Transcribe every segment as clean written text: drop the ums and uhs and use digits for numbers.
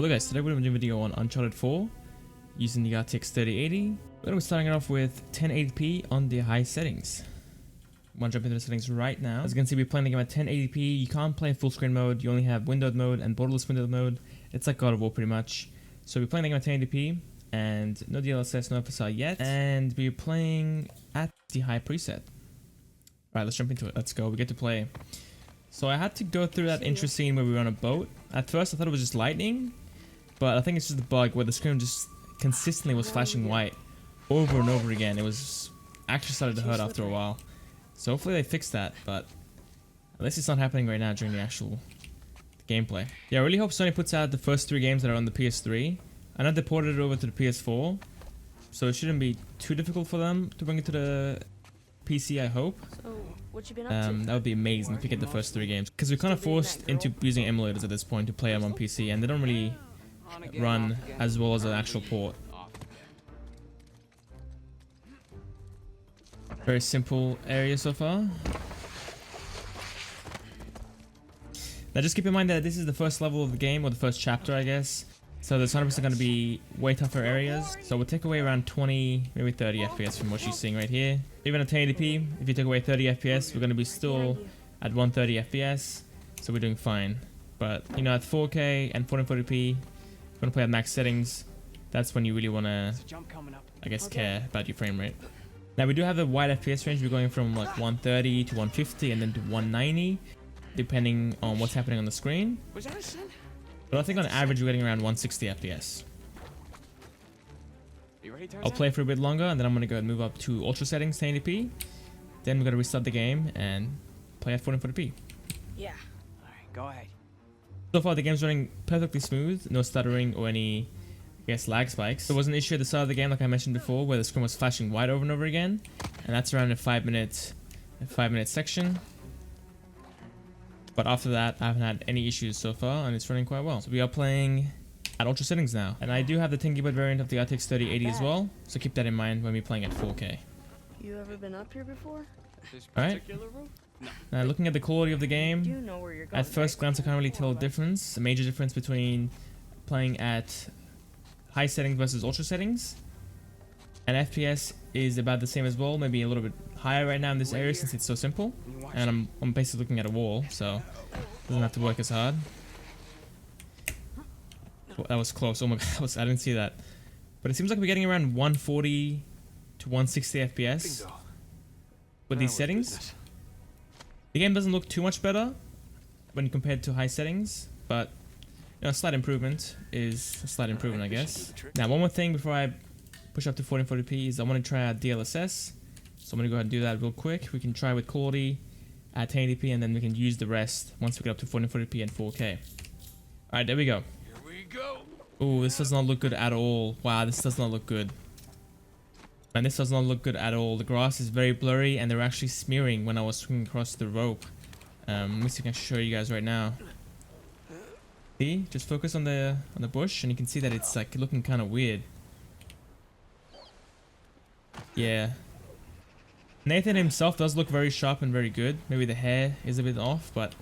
Hello guys, today we're doing a video on Uncharted 4 using the RTX 3080. We're going to be starting it off with 1080p on the high settings. I'm going to jump into the settings right now. As you can see, we're playing the game at 1080p. You can't play in full screen mode. You only have windowed mode and borderless windowed mode. It's like God of War pretty much. So we're playing the game at 1080p and no DLSS, no FSR yet. And we're playing at the high preset. Alright, let's jump into it. Let's go. We get to play. So I had to go through that intro scene where we were on a boat. At first I thought it was just lightning, but I think it's just a bug where the screen just consistently was flashing white over and over again. It was actually started to hurt after a while. So hopefully they fix that, but at least it's not happening right now during the actual gameplay. Yeah, I really hope Sony puts out the first 3 games that are on the PS3. I know they ported it over to the PS4, so it shouldn't be too difficult for them to bring it to the PC, I hope. So, what you been up to? That would be amazing if we get the first 3 games, because we're kind of forced into using emulators at this point to play them on PC, and they don't really run as well as an actual port. Very simple area so far. Now just keep in mind that this is the first level of the game, or the first chapter I guess. So there's 100% going to be way tougher areas. So we'll take away around 20, maybe 30 FPS from what you're seeing right here. Even at 1080p, if you take away 30 FPS, we're going to be still at 130 FPS. So we're doing fine. But, you know, at 4K and 1440p, we're going to play at max settings. That's when you really want to, I guess, care about your frame rate. Now we do have a wide FPS range. We're going from like 130 to 150 and then to 190, depending on what's happening on the screen. But I think on average we're getting around 160 FPS. I'll play for a bit longer and then I'm going to go and move up to ultra settings 1080p. Then we're going to restart the game and play at 1440p. Yeah. Alright, go ahead. So far the game's running perfectly smooth, no stuttering or any, I guess, lag spikes. There was an issue at the start of the game, like I mentioned before, where the screen was flashing white over and over again. And that's around a 5 minute section. But after that, I haven't had any issues so far, and it's running quite well. So we are playing at ultra settings now. And I do have the 10GB variant of the RTX 3080 as well, so keep that in mind when we're playing at 4K. You ever been up here before? Alright. Now looking at the quality of the game, You know where you're going, at first glance I can't really tell a difference. A major difference between playing at high settings versus ultra settings. And FPS is about the same as well, maybe a little bit higher right now in this area since it's so simple. And I'm basically looking at a wall, so it doesn't have to work as hard. Well, that was close. Oh my god, I didn't see that. But it seems like we're getting around 140 to 160 FPS with these settings. The game doesn't look too much better when compared to high settings, but you know, a slight improvement is a slight improvement, I guess. Now, one more thing before I push up to 1440p is I want to try out DLSS. So I'm going to go ahead and do that real quick. We can try with quality at 1080p and then we can use the rest once we get up to 1440p and 4K. Alright, there we go. Here we go. Oh, this does not look good at all. Wow, this does not look good. And this does not look good at all. The grass is very blurry and they're actually smearing when I was swinging across the rope. Let me see if I can show you guys right now. See? Just focus on the bush and you can see that it's like looking kind of weird. Yeah. Nathan himself does look very sharp and very good. Maybe the hair is a bit off, but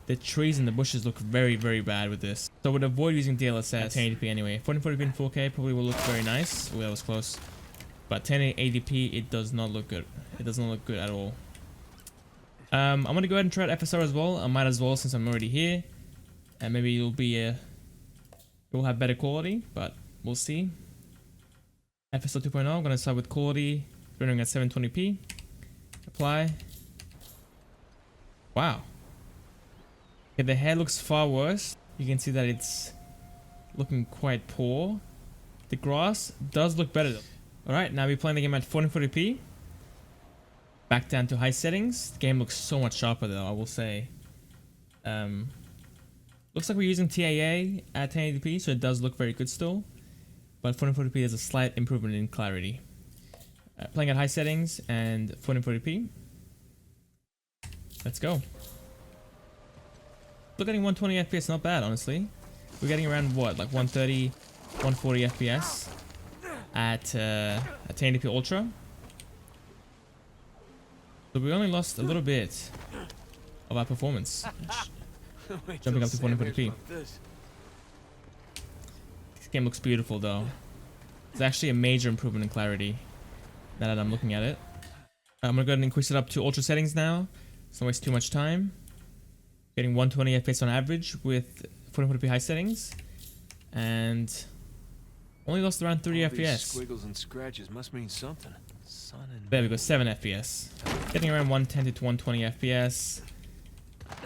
the trees and the bushes look very, very bad with this. So I would avoid using DLSS at 1080p anyway. 1440p and 4K probably will look very nice. Oh, that was close. But 1080p, it does not look good. It does not look good at all. I'm going to go ahead and try out FSR as well. I might as well since I'm already here. And maybe it will have better quality, but we'll see. FSR 2.0, I'm going to start with quality, running at 720p. Apply. Wow. Okay, the hair looks far worse. You can see that it's looking quite poor. The grass does look better though. Alright, now we're playing the game at 1440p. Back down to high settings. The game looks so much sharper though, I will say. Looks like we're using TAA at 1080p, so it does look very good still. But 1440p is a slight improvement in clarity. Playing at high settings and 1440p. Let's go. Still getting 120 FPS, not bad honestly. We're getting around what, like 130, 140 FPS at 1080p Ultra. So we only lost a little bit of our performance. Jumping up to 1440p. game looks beautiful though. It's actually a major improvement in clarity now that I'm looking at it. I'm gonna go ahead and increase it up to ultra settings now. So don't waste too much time. Getting 120 FPS on average with 1440p high settings. And only lost around 30 FPS. Squiggles and scratches must mean something. Sun and There we go, 7 FPS. Getting around 110 to 120 FPS.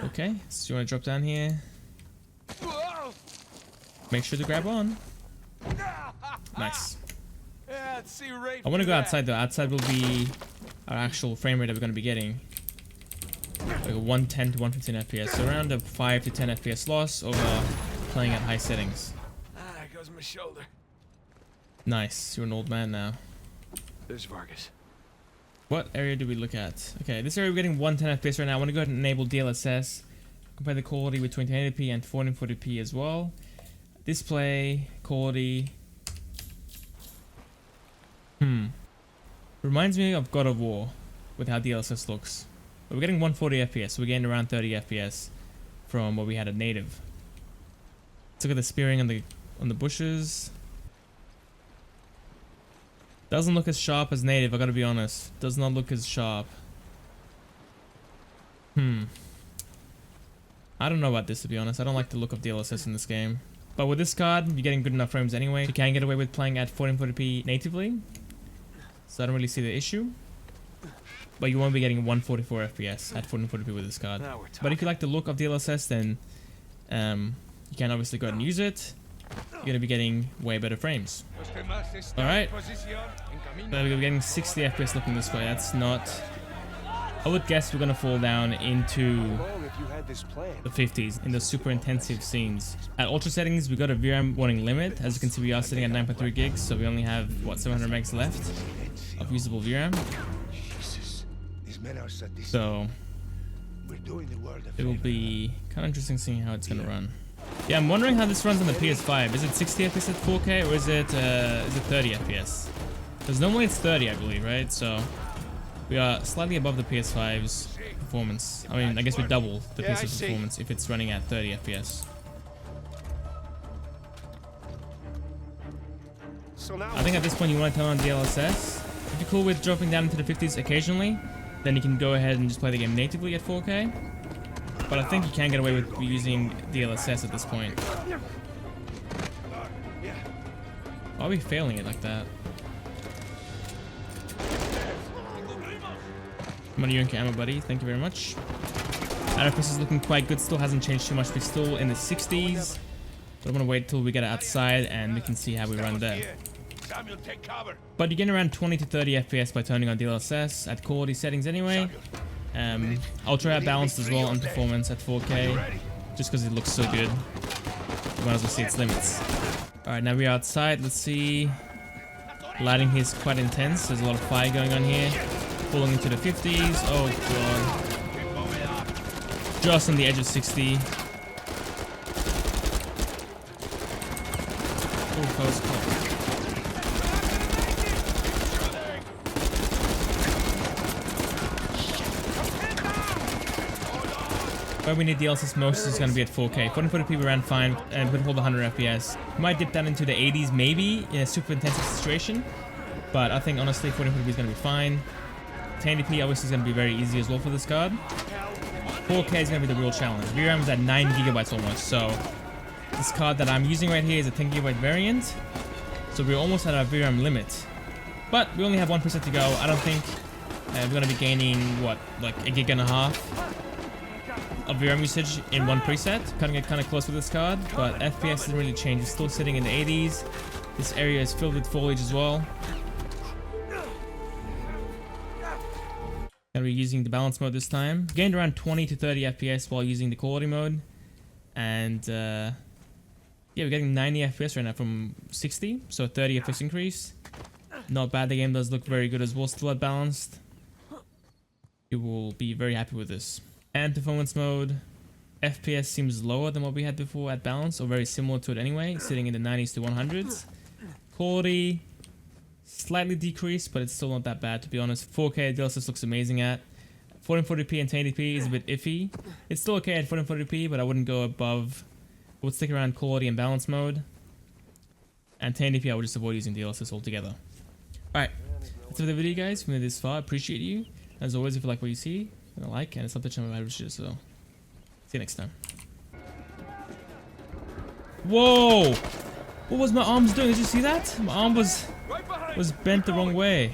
Okay, so you want to drop down here. Make sure to grab on. Nice. yeah, see right I want to go outside though. Outside will be our actual frame rate that we're going to be getting. Like a 110 to 115 FPS. So around a 5 to 10 FPS loss over playing at high settings. there goes my shoulder. Nice, you're an old man now. There's Vargas. What area do we look at? Okay, this area we're getting 110 FPS right now. I want to go ahead and enable DLSS. Compare the quality with 2080p and 1440p as well. Display, quality. Reminds me of God of War with how DLSS looks. But we're getting 140 FPS, so we're getting around 30 FPS from what we had at native. Let's look at the spearing on the bushes. Doesn't look as sharp as native, I gotta be honest. Does not look as sharp. I don't know about this, to be honest. I don't like the look of DLSS in this game. But with this card, you're getting good enough frames anyway. You can get away with playing at 1440p natively. So I don't really see the issue. But you won't be getting 144 FPS at 1440p with this card. But if you like the look of DLSS, then you can obviously go ahead and use it. You're going to be getting way better frames. Alright. So we're getting 60 FPS looking this way. That's not... I would guess we're going to fall down into the 50s in the super intensive scenes. At ultra settings, we got a VRAM warning limit. As you can see, we are sitting at 9.3 gigs, so we only have, what, 700 megs left of usable VRAM. So it will be kind of interesting seeing how it's going to run. Yeah, I'm wondering how this runs on the PS5. Is it 60 FPS at 4K or is it 30 FPS? Because normally it's 30, I believe, right? So we are slightly above the PS5's performance. I mean, I guess we double the PS5's performance if it's running at 30 FPS. I think at this point you want to turn on DLSS. If you're cool with dropping down into the 50s occasionally, then you can go ahead and just play the game natively at 4K. But I think you can get away with using DLSS at this point. Why are we failing it like that? Come on, you ammo, buddy. Thank you very much. RFS is looking quite good. Still hasn't changed too much. We're still in the 60s. But I'm going to wait till we get outside and we can see how we run there. But you're getting around 20 to 30 FPS by turning on DLSS at quality settings anyway. Ultra balanced as well on performance at 4K, just because it looks so good. You might as well see its limits. Alright, now we're outside. Let's see. Lighting here is quite intense. There's a lot of fire going on here. Pulling into the 50s. Oh god. Just on the edge of 60. Oh, close, close. Where we need DLSS most is going to be at 4K. 1440p around fine and would hold 100 FPS. We might dip down into the 80s maybe in a super intensive situation. But I think honestly 1440p is going to be fine. 1080p obviously is going to be very easy as well for this card. 4K is going to be the real challenge. VRAM is at 9 gigabytes almost. So this card that I'm using right here is a 10 gigabyte variant. So we're almost at our VRAM limit. But we only have 1% to go. I don't think we're going to be gaining, what, like a gig and a half of VRAM usage in one preset. Cutting it kind of close with this card, but FPS doesn't really change. It's still sitting in the 80s. This area is filled with foliage as well. Gonna be using the balance mode this time. Gained around 20 to 30 FPS while using the quality mode. And yeah, we're getting 90 FPS right now from 60, so 30 FPS increase. Not bad. The game does look very good as well, still at balanced. You will be very happy with this. And performance mode, FPS seems lower than what we had before at balance, or very similar to it anyway, sitting in the 90s to 100s. Quality, slightly decreased, but it's still not that bad to be honest. 4K DLSS looks amazing at. 1440p and 1080p is a bit iffy. It's still okay at 1440p, but I wouldn't go above. I would stick around quality and balance mode. And 1080p, I would just avoid using DLSS altogether. Alright, that's it for the video, guys. If you made it this far, I appreciate you. As always, if you like what you see, hit a like and sub the channel if you so. See you next time. Whoa! What was my arms doing? Did you see that? My arm was bent the wrong way.